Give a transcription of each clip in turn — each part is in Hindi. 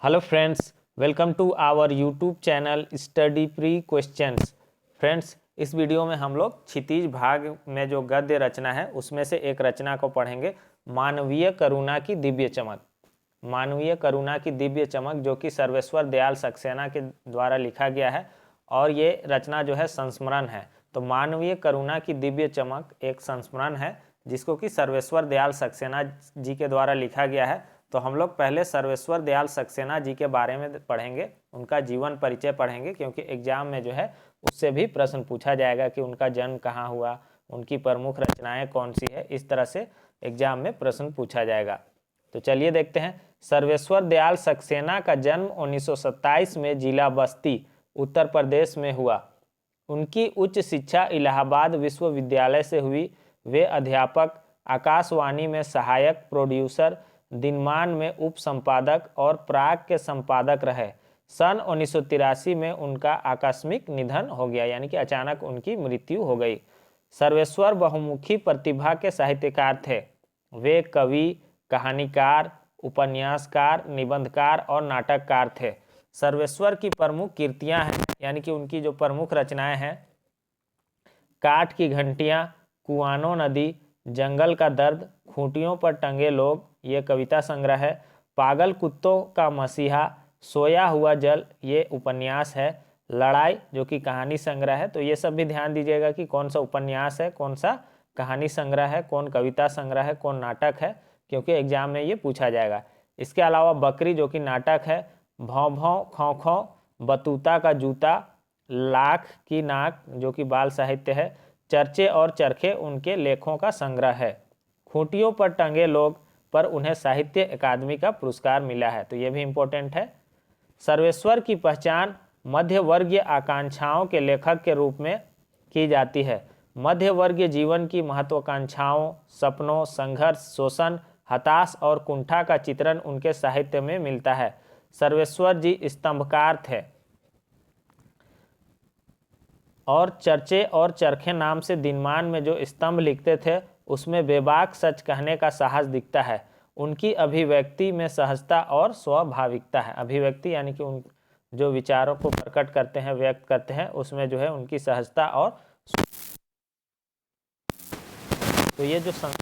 Hello friends, welcome to our YouTube channel study pre questions. Friends, इस वीडियो में हम लोग क्षितिज भाग में जो गद्य रचना है उसमें से एक रचना को पढ़ेंगे, मानवीय करुणा की दिव्य चमक। मानवीय करुणा की दिव्य चमक जो कि सर्वेश्वर दयाल सक्सेना के द्वारा लिखा गया है और ये रचना जो है संस्मरण है। तो मानवीय करुणा की दिव्य चमक एक संस्मरण है जिसको कि सर्वेश्वर दयाल सक्सेना जी के द्वारा लिखा गया है। तो हम लोग पहले सर्वेश्वर दयाल सक्सेना जी के बारे में पढ़ेंगे, उनका जीवन परिचय पढ़ेंगे, क्योंकि एग्जाम में जो है उससे भी प्रश्न पूछा जाएगा कि उनका जन्म कहाँ हुआ, उनकी प्रमुख रचनाएं कौन सी है। इस तरह से एग्जाम में प्रश्न पूछा जाएगा। तो चलिए देखते हैं। सर्वेश्वर दयाल सक्सेना का जन्म 1927 में जिला बस्ती, उत्तर प्रदेश में हुआ। उनकी उच्च शिक्षा इलाहाबाद विश्वविद्यालय से हुई। वे अध्यापक, आकाशवाणी में सहायक प्रोड्यूसर, दिनमान में उप संपादक और प्राग के संपादक रहे। सन 1983 में उनका आकस्मिक निधन हो गया, यानी कि अचानक उनकी मृत्यु हो गई। सर्वेश्वर बहुमुखी प्रतिभा के साहित्यकार थे। वे कवि, कहानीकार, उपन्यासकार, निबंधकार और नाटककार थे। सर्वेश्वर की प्रमुख कृतियां हैं, यानी कि उनकी जो प्रमुख रचनाएं हैं, काठ की घंटियां, कुआनो नदी, जंगल का दर्द, खूंटियों पर टंगे लोग, ये कविता संग्रह है। पागल कुत्तों का मसीहा, सोया हुआ जल, ये उपन्यास है। लड़ाई जो कि कहानी संग्रह है। तो ये सब भी ध्यान दीजिएगा कि कौन सा उपन्यास है, कौन सा कहानी संग्रह है, कौन कविता संग्रह है, कौन नाटक है, क्योंकि एग्जाम में ये पूछा जाएगा। इसके अलावा बकरी जो कि नाटक है, भौं भौं खौं खौं, बतूता का जूता, लाख की नाक जो कि बाल साहित्य है, चर्चे और चरखे उनके लेखों का संग्रह है। खूंटियों पर टंगे लोग पर उन्हें साहित्य अकादमी का पुरस्कार मिला है, तो ये भी इम्पोर्टेंट है। सर्वेश्वर की पहचान मध्य वर्गीय आकांक्षाओं के लेखक के रूप में की जाती है। मध्य वर्गीय जीवन की महत्वाकांक्षाओं, सपनों, संघर्ष, शोषण, हताश और कुंठा का चित्रण उनके साहित्य में मिलता है। सर्वेश्वर जी स्तंभकार थे और चर्चे और चरखे नाम से दिनमान में जो स्तंभ लिखते थे उसमें बेबाक सच कहने का साहस दिखता है। उनकी अभिव्यक्ति में सहजता और स्वाभाविकता है। अभिव्यक्ति यानी कि उन जो विचारों को प्रकट करते हैं, व्यक्त करते हैं, उसमें जो है उनकी सहजता और तो ये जो व्यक्ति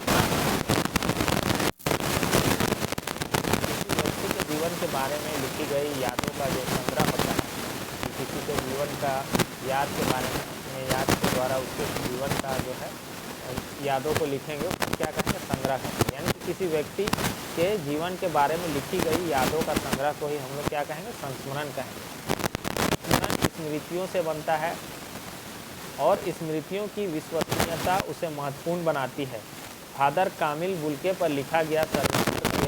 के जीवन के बारे में लिखी गई यादों का जो संग्रह होता है, किसी के जीवन का याद के बारे में अपने याद के द्वारा उसके जीवन का जो है यादों को लिखेंगे, उसको क्या कहेंगे? संग्रह कहेंगे। यानी कि किसी व्यक्ति के जीवन के बारे में लिखी गई यादों का संग्रह को ही हम लोग क्या कहेंगे? संस्मरण कहेंगे। संस्मरण स्मृतियों से बनता है और स्मृतियों की विश्वसनीयता उसे महत्वपूर्ण बनाती है। फादर कामिल बुल्के पर लिखा गया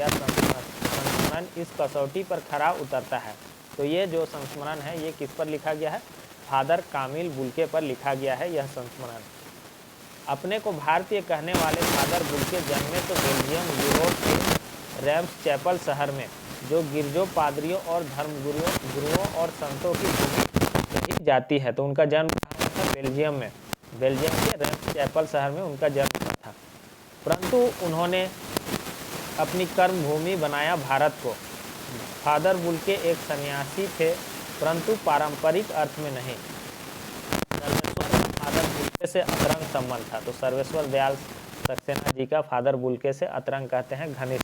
संस्मरण इस कसौटी पर खरा उतरता है। तो ये जो संस्मरण है ये किस पर लिखा गया है? फादर कामिल बुल्के पर लिखा गया है यह संस्मरण। अपने को भारतीय कहने वाले फादर बुल्के जन्मे तो बेल्जियम यूरोप के रैम्स चैपल शहर में, जो गिरजों, पादरियों और धर्मगुरुओं और संतों की भूमि कही जाती है। तो उनका जन्म कहाँ था? बेल्जियम में। बेल्जियम के रैम्स चैपल शहर में उनका जन्म हुआ था। परंतु उन्होंने अपनी कर्म भूमि बनाया भारत को। फादर बुल्के एक सन्यासी थे, परंतु पारंपरिक अर्थ में नहीं। सर्वेश्वर का फादर बुल्के से अतरंग संबंध था। तो सर्वेश्वर दयाल सक्सेना जी का फादर बुल्के से अतरंग कहते हैं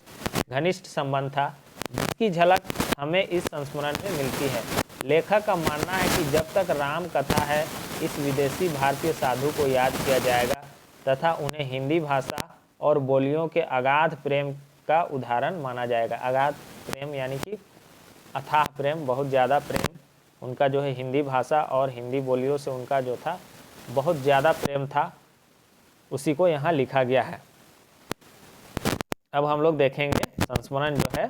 घनिष्ठ संबंध था, जिसकी झलक हमें इस संस्मरण में मिलती है। लेखक का मानना है कि जब तक राम कथा है, इस विदेशी भारतीय साधु को याद किया जाएगा तथा उन्हें हिंदी भाषा और बोलियों के अगाध प्रेम का उदाहरण माना जाएगा। अगाध प्रेम यानी कि अथाह प्रेम, बहुत ज़्यादा प्रेम उनका जो है हिंदी भाषा और हिंदी बोलियों से उनका जो था बहुत ज़्यादा प्रेम था, उसी को यहाँ लिखा गया है। अब हम लोग देखेंगे संस्मरण जो है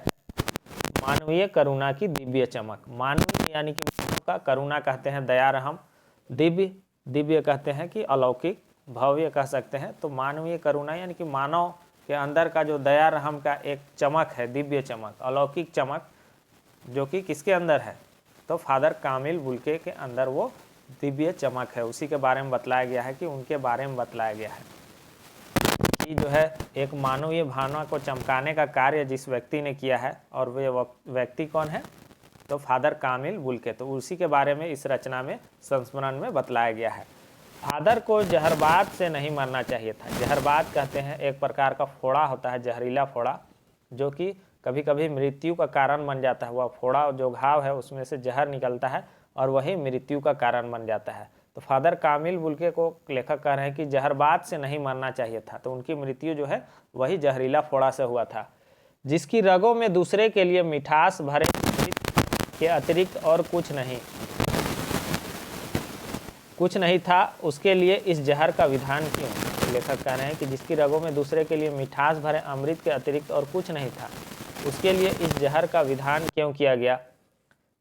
मानवीय करुणा की दिव्य चमक। मानवीय यानी कि मानव का, करुणा कहते हैं दया रहम, दिव्य कहते हैं कि अलौकिक, भव्य कह सकते हैं। तो मानवीय करुणा यानी कि मानव के अंदर का जो दया रहम का एक चमक है, दिव्य चमक, अलौकिक चमक, जो कि किसके अंदर है? तो फादर कामिल बुल्के के अंदर वो दिव्य चमक है। उसी के बारे में बतलाया गया है कि उनके बारे में बतलाया गया है कि जो है एक मानवीय भावना को चमकाने का कार्य जिस व्यक्ति ने किया है, और वे व्यक्ति कौन है? तो फादर कामिल बुल्के, तो उसी के बारे में इस रचना में संस्मरण में बतलाया गया है। फादर को जहरबाद से नहीं मरना चाहिए था। जहरबाद कहते हैं एक प्रकार का फोड़ा होता है, जहरीला फोड़ा, जो कि कभी कभी मृत्यु का कारण बन जाता है। वह फोड़ा जो घाव है उसमें से जहर निकलता है और वही मृत्यु का कारण बन जाता है। तो फादर कामिल बुल्के को लेखक कह रहे हैं कि जहरबाद से नहीं मरना चाहिए था, तो उनकी मृत्यु जो है वही जहरीला फोड़ा से हुआ था। जिसकी रगों में दूसरे के लिए मिठास भरे के अतिरिक्त और कुछ नहीं था, उसके लिए इस जहर का विधान क्यों? लेखक कह रहे हैं कि जिसकी रगों में दूसरे के लिए मिठास भरे अमृत के अतिरिक्त और कुछ नहीं था, उसके लिए इस जहर का विधान क्यों किया गया?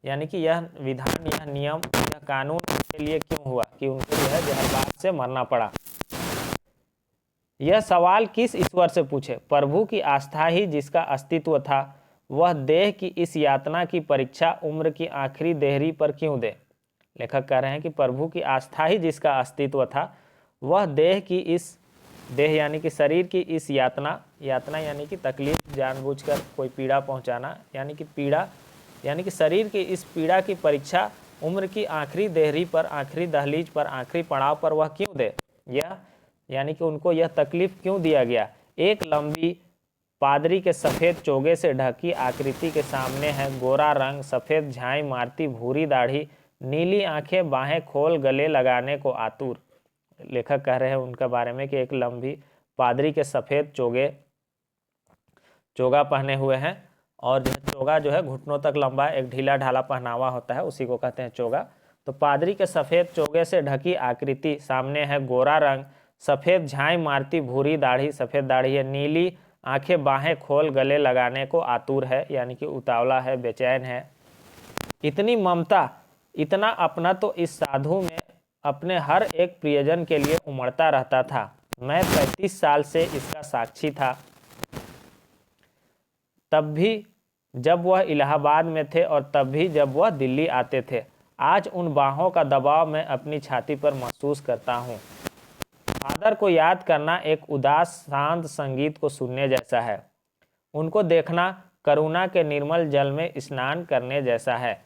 यानी कि यह विधान, यह नियम, यह कानून के लिए क्यों हुआ कि उनको जो है जहरबाद से मरना पड़ा? यह सवाल किस ईश्वर से पूछे? प्रभु की आस्था ही जिसका अस्तित्व था, वह देह की इस यातना की परीक्षा उम्र की आखिरी देहरी पर क्यों दे? लेखक कह रहे हैं कि प्रभु की आस्था ही जिसका अस्तित्व था, वह देह यानी कि शरीर की इस यातना यानी कि तकलीफ, जानबूझकर कोई पीड़ा पहुंचाना, यानी कि पीड़ा यानी कि शरीर की इस पीड़ा की परीक्षा उम्र की आखिरी देहरी पर, आखिरी दहलीज पर, आखिरी पड़ाव पर वह क्यों दे? यह यानी कि उनको यह तकलीफ क्यों दिया गया? एक लंबी पादरी के सफ़ेद चोगे से ढकी आकृति के सामने है गोरा रंग, सफ़ेद झाई मारती भूरी दाढ़ी, नीली आंखें, बाहें खोल गले लगाने को आतुर। लेखक कह रहे हैं उनके बारे में कि एक लंबी पादरी के सफ़ेद चोगा पहने हुए हैं, और जो चोगा जो है घुटनों तक लंबा, एक ढीला ढाला पहनावा होता है, उसी को कहते हैं चोगा। तो पादरी के सफ़ेद चोगे से ढकी आकृति, सामने है गोरा रंग, सफ़ेद झाई मारती भूरी दाढ़ी, सफ़ेद दाढ़ी है, नीली आंखें, बाहें खोल गले लगाने को आतुर है, यानी कि उतावला है, बेचैन है। इतनी ममता, इतना अपना तो इस साधु में अपने हर एक प्रियजन के लिए उमड़ता रहता था। मैं 35 साल से इसका साक्षी था, तब भी जब वह इलाहाबाद में थे और तब भी जब वह दिल्ली आते थे। आज उन बाहों का दबाव मैं अपनी छाती पर महसूस करता हूँ। फादर को याद करना एक उदास शांत संगीत को सुनने जैसा है। उनको देखना करुणा के निर्मल जल में स्नान करने जैसा है,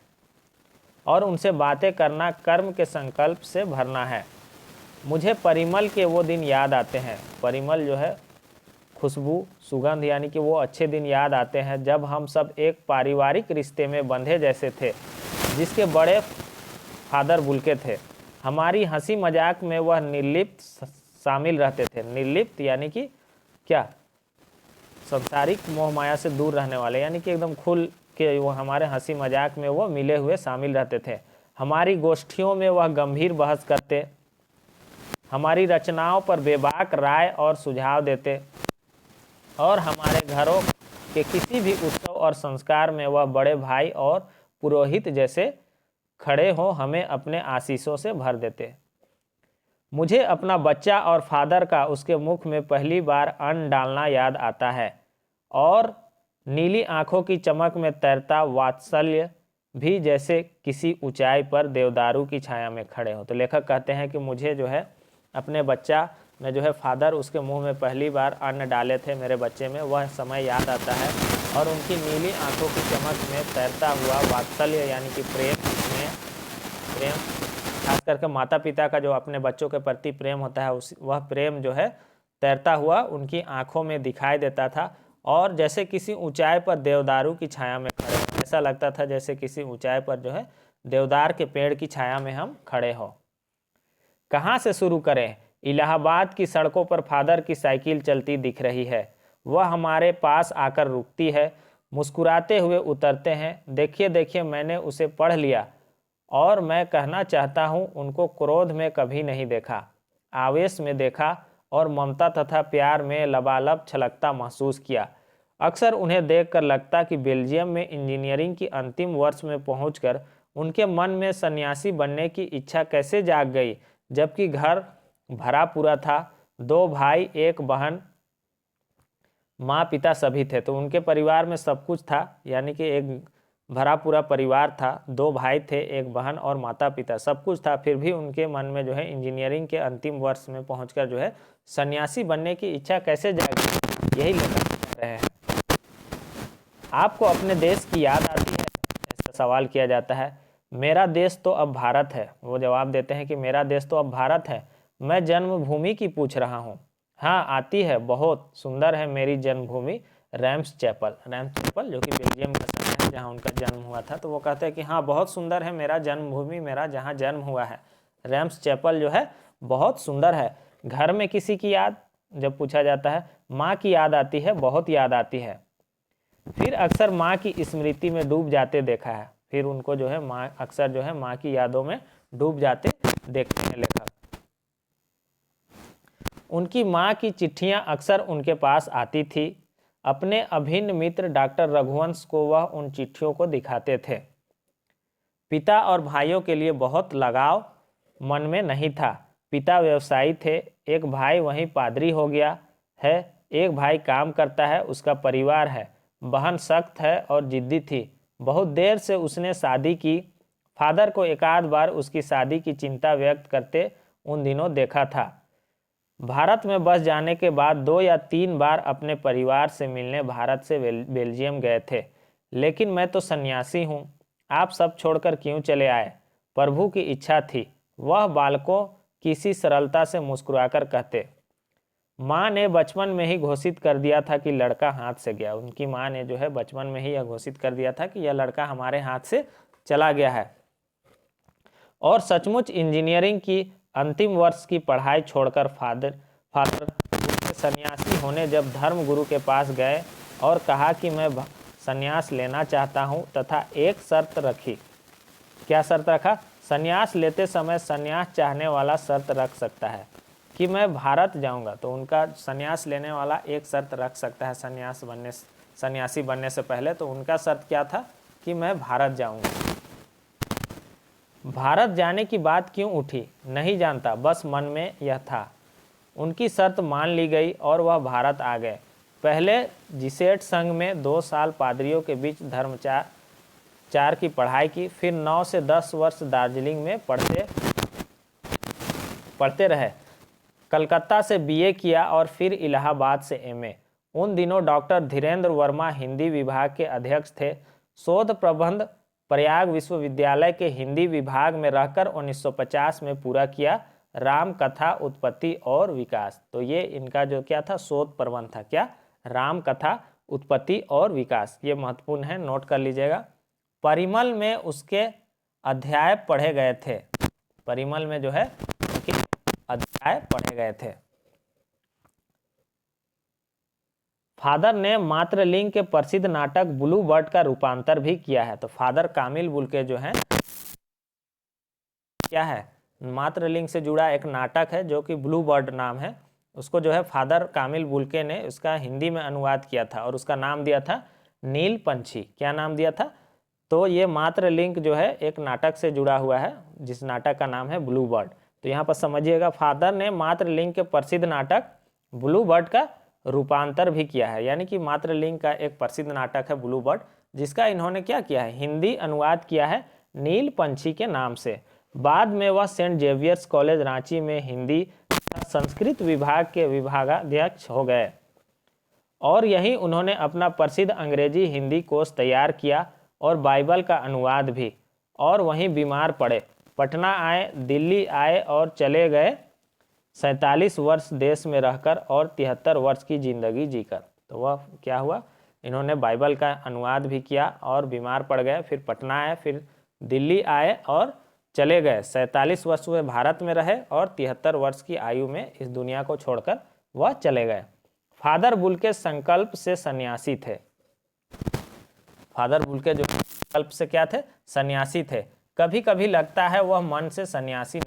और उनसे बातें करना कर्म के संकल्प से भरना है। मुझे परिमल के वो दिन याद आते हैं। परिमल जो है खुशबू, सुगंध, यानी कि वो अच्छे दिन याद आते हैं जब हम सब एक पारिवारिक रिश्ते में बंधे जैसे थे, जिसके बड़े फादर बुल्के थे। हमारी हंसी मजाक में वह निर्लिप्त शामिल रहते थे। निर्लिप्त यानी कि क्या? संसारिक मोह माया से दूर रहने वाले, यानी कि एकदम खुल के वो हमारे हंसी मजाक में वो मिले हुए शामिल रहते थे। हमारी गोष्ठियों में वह गंभीर बहस करते, हमारी रचनाओं पर बेबाक राय और सुझाव देते, और हमारे घरों के किसी भी उत्सव और संस्कार में वह बड़े भाई और पुरोहित जैसे खड़े हो हमें अपने आशीषों से भर देते। मुझे अपना बच्चा और फादर का उसके मुख में पहली बार अन्न डालना याद आता है, और नीली आंखों की चमक में तैरता वात्सल्य भी, जैसे किसी ऊंचाई पर देवदारू की छाया में खड़े हो। तो लेखक कहते हैं कि मुझे जो है अपने बच्चा में जो है फादर उसके मुंह में पहली बार अन्न डाले थे मेरे बच्चे में, वह समय याद आता है, और उनकी नीली आंखों की चमक में तैरता हुआ वात्सल्य यानी कि प्रेम, खास करके माता पिता का जो अपने बच्चों के प्रति प्रेम होता है, वह प्रेम जो है तैरता हुआ उनकी आंखों में दिखाई देता था, और जैसे किसी ऊंचाई पर देवदारू की छाया में खड़े हो। ऐसा लगता था जैसे किसी ऊंचाई पर जो है देवदार के पेड़ की छाया में हम खड़े हो। कहाँ से शुरू करें? इलाहाबाद की सड़कों पर फादर की साइकिल चलती दिख रही है। वह हमारे पास आकर रुकती है, मुस्कुराते हुए उतरते हैं। देखिए देखिए, मैंने उसे पढ़ लिया, और मैं कहना चाहता हूँ उनको क्रोध में कभी नहीं देखा, आवेश में देखा, और ममता तथा प्यार में लबालब छलकता महसूस किया। अक्सर उन्हें देखकर लगता कि बेल्जियम में इंजीनियरिंग की अंतिम वर्ष में पहुंचकर उनके मन में सन्यासी बनने की इच्छा कैसे जाग गई, जबकि घर भरा पूरा था। 2 भाई, 1 बहन, माँ पिता सभी थे। तो उनके परिवार में सब कुछ था, यानी कि एक भरा पूरा परिवार था। 2 भाई थे, 1 बहन और माता पिता, सब कुछ था। फिर भी उनके मन में जो है इंजीनियरिंग के अंतिम वर्ष में पहुंचकर जो है सन्यासी बनने की इच्छा कैसे जागी, यही लेखक कह रहे हैं। आपको अपने देश की याद आती है? ऐसा सवाल किया जाता है, मेरा देश तो अब भारत है। वो जवाब देते हैं कि मेरा देश तो अब भारत है, मैं जन्मभूमि की पूछ रहा हूँ। हाँ आती है, बहुत सुंदर है मेरी जन्मभूमि रैम्स चैपल। रैम्स चैपल जो कि बेल्जियम का शहर है जहाँ उनका जन्म हुआ था। तो वो कहते हैं कि हाँ बहुत सुंदर है मेरा जन्मभूमि, मेरा जहाँ जन्म हुआ है रैम्स चैपल जो है बहुत सुंदर है। घर में किसी की याद जब पूछा जाता है, माँ की याद आती है, बहुत याद आती है। फिर अक्सर माँ की स्मृति में डूब जाते देखा है। फिर उनको जो है माँ अक्सर जो है माँ की यादों में डूब जाते देखते हैं लेखक। उनकी माँ की चिट्ठियां अक्सर उनके पास आती थी। अपने अभिन्न मित्र डॉक्टर रघुवंश को वह उन चिट्ठियों को दिखाते थे। पिता और भाइयों के लिए बहुत लगाव मन में नहीं था। पिता व्यवसायी थे, एक भाई वहीं पादरी हो गया है, एक भाई काम करता है, उसका परिवार है। बहन सख्त है और जिद्दी थी, बहुत देर से उसने शादी की। फादर को एकाध बार उसकी शादी की चिंता व्यक्त करते उन दिनों देखा था। भारत में बस जाने के बाद 2 या 3 बार अपने परिवार से मिलने भारत से बेल्जियम गए थे। लेकिन मैं तो सन्यासी हूँ, आप सब छोड़कर क्यों चले आए? प्रभु की इच्छा थी, वह बालकों किसी सरलता से मुस्कुराकर कहते। माँ ने बचपन में ही घोषित कर दिया था कि लड़का हाथ से गया। उनकी माँ ने जो है बचपन में ही यह घोषित कर दिया था कि यह लड़का हमारे हाथ से चला गया है। और सचमुच इंजीनियरिंग की अंतिम वर्ष की पढ़ाई छोड़कर फादर उसके सन्यासी होने जब धर्मगुरु के पास गए और कहा कि मैं सन्यास लेना चाहता हूँ तथा एक शर्त रखी। क्या शर्त रखा? सन्यास लेते समय सन्यास चाहने वाला शर्त रख सकता है कि मैं भारत जाऊंगा। तो उनका सन्यास लेने वाला एक शर्त रख सकता है सन्यासी बनने से पहले। तो उनका शर्त क्या था कि मैं भारत जाऊंगा। भारत जाने की बात क्यों उठी नहीं जानता, बस मन में यह था। उनकी शर्त मान ली गई और वह भारत आ गए। पहले जिसेट संघ में 2 साल पादरियों के बीच धर्मचार की पढ़ाई की, फिर 9 से 10 वर्ष दार्जिलिंग में पढ़ते रहे। कलकत्ता से बीए किया और फिर इलाहाबाद से एमए। उन दिनों डॉक्टर धीरेन्द्र वर्मा हिंदी विभाग के अध्यक्ष थे। शोध प्रबंध प्रयाग विश्वविद्यालय के हिंदी विभाग में रहकर 1950 में पूरा किया। राम कथा उत्पत्ति और विकास। तो ये इनका जो क्या था, शोध प्रबंध था। क्या? राम कथा उत्पत्ति और विकास। ये महत्वपूर्ण है, नोट कर लीजिएगा। परिमल में उसके अध्याय पढ़े गए थे। परिमल में जो है उनके अध्याय पढ़े गए थे। फादर ने मातृलिंग के प्रसिद्ध नाटक ब्लू बर्ड का रूपांतर भी किया है। तो फादर कामिल बुल्के जो है क्या है, मातृलिंग से जुड़ा एक नाटक है जो कि ब्लू बर्ड नाम है। उसको जो है फादर कामिल बुल्के ने उसका हिंदी में अनुवाद किया था और उसका नाम दिया था नील पंछी। क्या नाम दिया था? तो ये मातृलिंग जो है एक नाटक से जुड़ा हुआ है जिस नाटक का नाम है ब्लू बर्ड। तो यहाँ पर समझिएगा, फादर ने मातृलिंग के प्रसिद्ध नाटक ब्लू बर्ड का रूपांतर भी किया है। यानी कि मातृलिंग का एक प्रसिद्ध नाटक है ब्लू बर्ड, जिसका इन्होंने क्या किया है, हिंदी अनुवाद किया है नील पंछी के नाम से। बाद में वह सेंट जेवियर्स कॉलेज रांची में हिंदी तथा संस्कृत विभाग के विभागाध्यक्ष हो गए और यहीं उन्होंने अपना प्रसिद्ध अंग्रेजी हिंदी कोश तैयार किया और बाइबल का अनुवाद भी। और वहीं बीमार पड़े, पटना आए, दिल्ली आए और चले गए 47 वर्ष देश में रहकर और 73 वर्ष की जिंदगी जीकर। तो वह क्या हुआ, इन्होंने बाइबल का अनुवाद भी किया और बीमार पड़ गए, फिर पटना आए, फिर दिल्ली आए और चले गए। 47 वर्ष वे भारत में रहे और 73 वर्ष की आयु में इस दुनिया को छोड़कर वह चले गए। फादर बुल्के संकल्प से सन्यासी थे। फादर बुल्के जो संकल्प से क्या थे, सन्यासी थे। कभी कभी लगता है वह मन से सन्यासी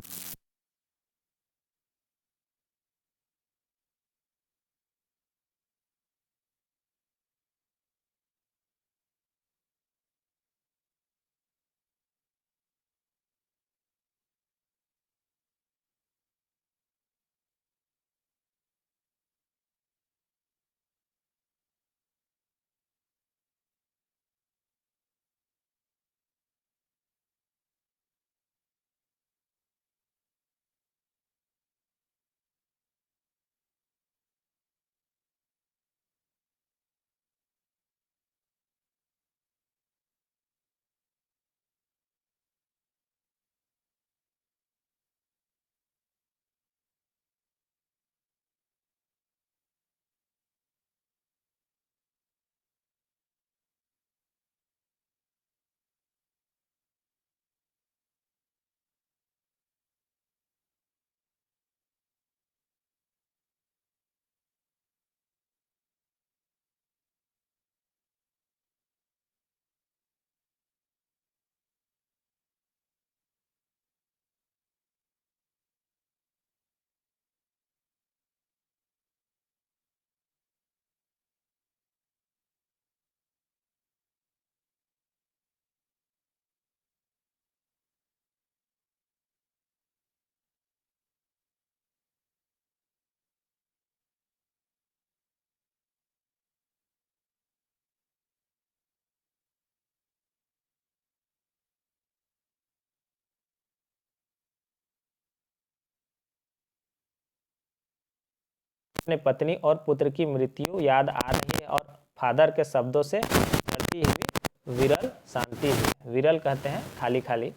अपने पत्नी और पुत्र की मृत्यु याद आ रही है और फादर के शब्दों से बढ़ती हुई विरल शांति हुई। विरल कहते हैं खाली खाली,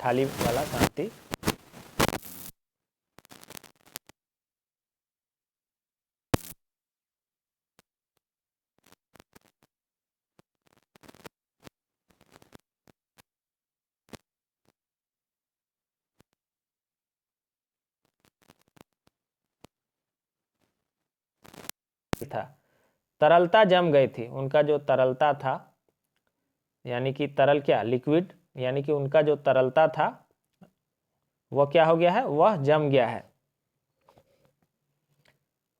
खाली वाला शांति। था, तरलता जम गई थी। उनका जो तरलता था, यानी कि तरल क्या, लिक्विड, यानी कि उनका जो तरलता था वह क्या हो गया है, वह जम गया है।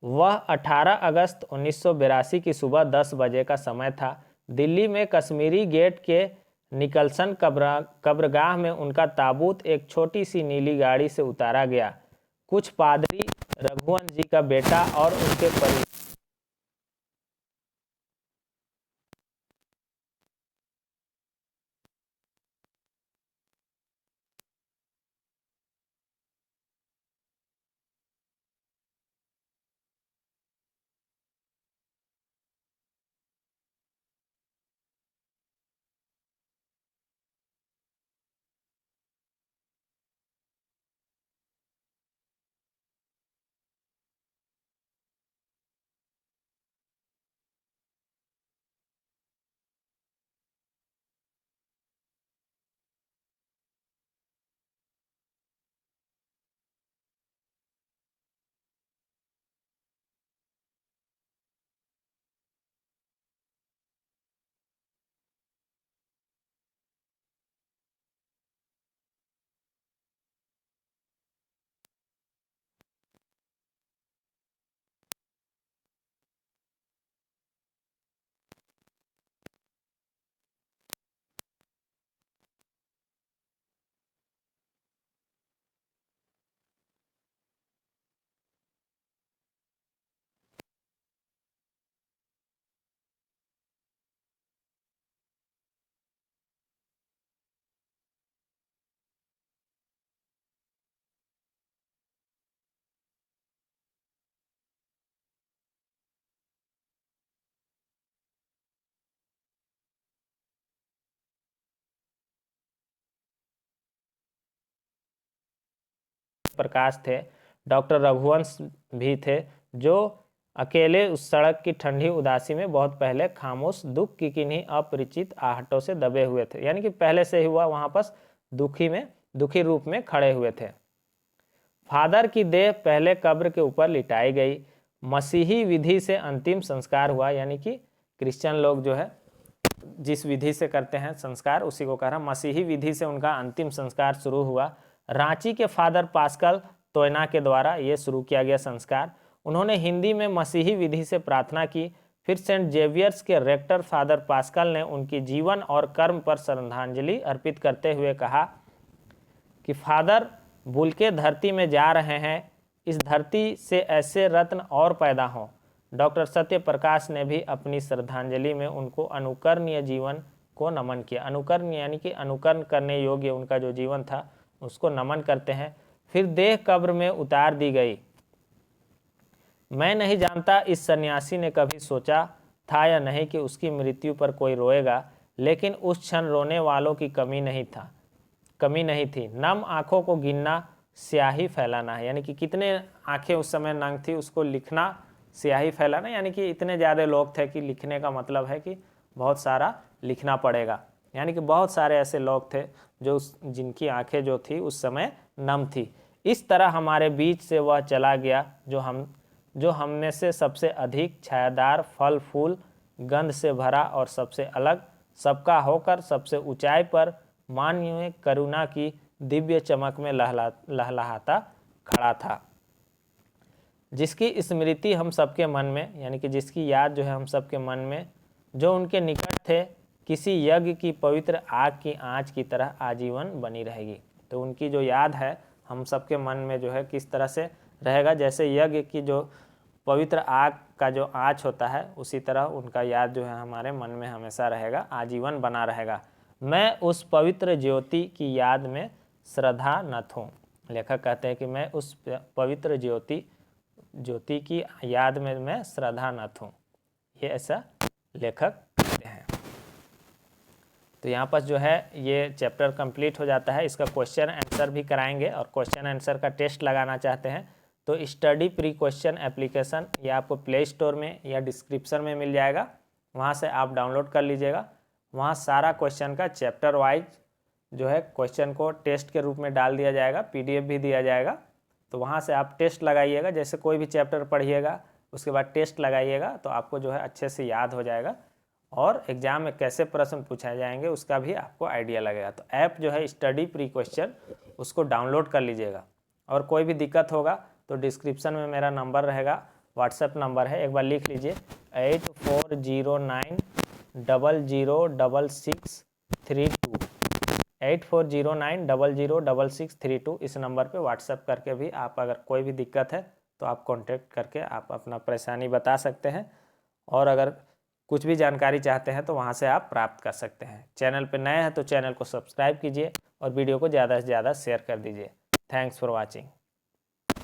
वह 18 अगस्त 1982 की सुबह 10 बजे का समय था। दिल्ली में कश्मीरी गेट के निकलसन कब्रगाह में उनका ताबूत एक छोटी सी नीली गाड़ी से उतारा गया। कुछ पादरी, रघुवंश जी का बेटा और उनके परिवार प्रकाश थे। डॉक्टर रघुवंश भी थे, जो अकेले उस सड़क की ठंडी उदासी में बहुत पहले खामोश दुख की किन्हीं अपरिचित आहटों से दबे हुए थे। यानी कि पहले से ही हुआ वहां पर दुखी रूप में खड़े हुए थे। फादर की देह पहले कब्र के ऊपर लिटाई गई। मसीही विधि से अंतिम संस्कार हुआ, यानी कि क्रिश्चियन लोग जो है जिस विधि से करते हैं संस्कार, उसी को कह रहा। मसीही विधि से उनका अंतिम संस्कार शुरू हुआ। रांची के फादर पास्कल तोयना के द्वारा यह शुरू किया गया संस्कार। उन्होंने हिंदी में मसीही विधि से प्रार्थना की। फिर सेंट जेवियर्स के रेक्टर फादर पास्कल ने उनकी जीवन और कर्म पर श्रद्धांजलि अर्पित करते हुए कहा कि फादर भूल के धरती में जा रहे हैं, इस धरती से ऐसे रत्न और पैदा हों। डॉक्टर सत्य प्रकाश ने भी अपनी श्रद्धांजलि में उनको अनुकरणीय जीवन को नमन किया। अनुकरणीय यानी कि अनुकरण करने योग्य उनका जो जीवन था उसको नमन करते हैं। फिर देह कब्र में उतार दी गई। मैं नहीं जानता इस सन्यासी ने कभी सोचा था या नहीं कि उसकी मृत्यु पर कोई रोएगा, लेकिन उस क्षण रोने वालों की कमी नहीं थी। नम आंखों को गिनना स्याही फैलाना है, यानी कि कितने आंखें उस समय नंग थी उसको लिखना, स्याही फैलाना, यानी कि इतने ज़्यादा लोग थे कि लिखने का मतलब है कि बहुत सारा लिखना पड़ेगा। यानी कि बहुत सारे ऐसे लोग थे जिनकी आंखें जो थी उस समय नम थी। इस तरह हमारे बीच से वह चला गया जो हम में से सबसे अधिक छायादार, फल फूल, गंध से भरा और सबसे अलग, सबका होकर सबसे ऊंचाई पर मानवीय करुणा की दिव्य चमक में लहलहाता खड़ा था, जिसकी स्मृति हम सबके मन में, यानी कि जिसकी याद जो है हम सबके मन में, जो उनके निकट थे, किसी यज्ञ की पवित्र आग की आंच की तरह आजीवन बनी रहेगी। तो उनकी जो याद है हम सबके मन में जो है किस तरह से रहेगा, जैसे यज्ञ की जो पवित्र आग का जो आंच होता है उसी तरह उनका याद जो है हमारे मन में हमेशा रहेगा, आजीवन बना रहेगा। मैं उस पवित्र ज्योति की याद में श्रद्धा नत हूँ। लेखक कहते हैं कि मैं उस पवित्र ज्योति ज्योति की याद में मैं श्रद्धा न हूँ, ये ऐसा लेखक कहते हैं। तो यहाँ पर जो है ये चैप्टर कंप्लीट हो जाता है। इसका क्वेश्चन आंसर भी कराएंगे और क्वेश्चन आंसर का टेस्ट लगाना चाहते हैं तो स्टडी प्री क्वेश्चन एप्लीकेशन या आपको प्ले स्टोर में या डिस्क्रिप्शन में मिल जाएगा, वहाँ से आप डाउनलोड कर लीजिएगा। वहाँ सारा क्वेश्चन का चैप्टर वाइज जो है क्वेश्चन को टेस्ट के रूप में डाल दिया जाएगा, PDF भी दिया जाएगा। तो वहाँ से आप टेस्ट लगाइएगा, जैसे कोई भी चैप्टर पढ़िएगा उसके बाद टेस्ट लगाइएगा तो आपको जो है अच्छे से याद हो जाएगा और एग्जाम में कैसे प्रश्न पूछाए जाएंगे उसका भी आपको आइडिया लगेगा। तो ऐप जो है स्टडी प्री क्वेश्चन, उसको डाउनलोड कर लीजिएगा। और कोई भी दिक्कत होगा तो डिस्क्रिप्शन में मेरा नंबर रहेगा, व्हाट्सएप नंबर है, एक बार लिख लीजिए 8409006632 8409006632। इस नंबर पे व्हाट्सएप करके भी आप अगर कोई भी दिक्कत है तो आप कांटेक्ट करके आप अपना परेशानी बता सकते हैं और अगर कुछ भी जानकारी चाहते हैं तो वहाँ से आप प्राप्त कर सकते हैं। चैनल पे नए हैं तो चैनल को सब्सक्राइब कीजिए और वीडियो को ज़्यादा से ज़्यादा शेयर कर दीजिए। Thanks for watching.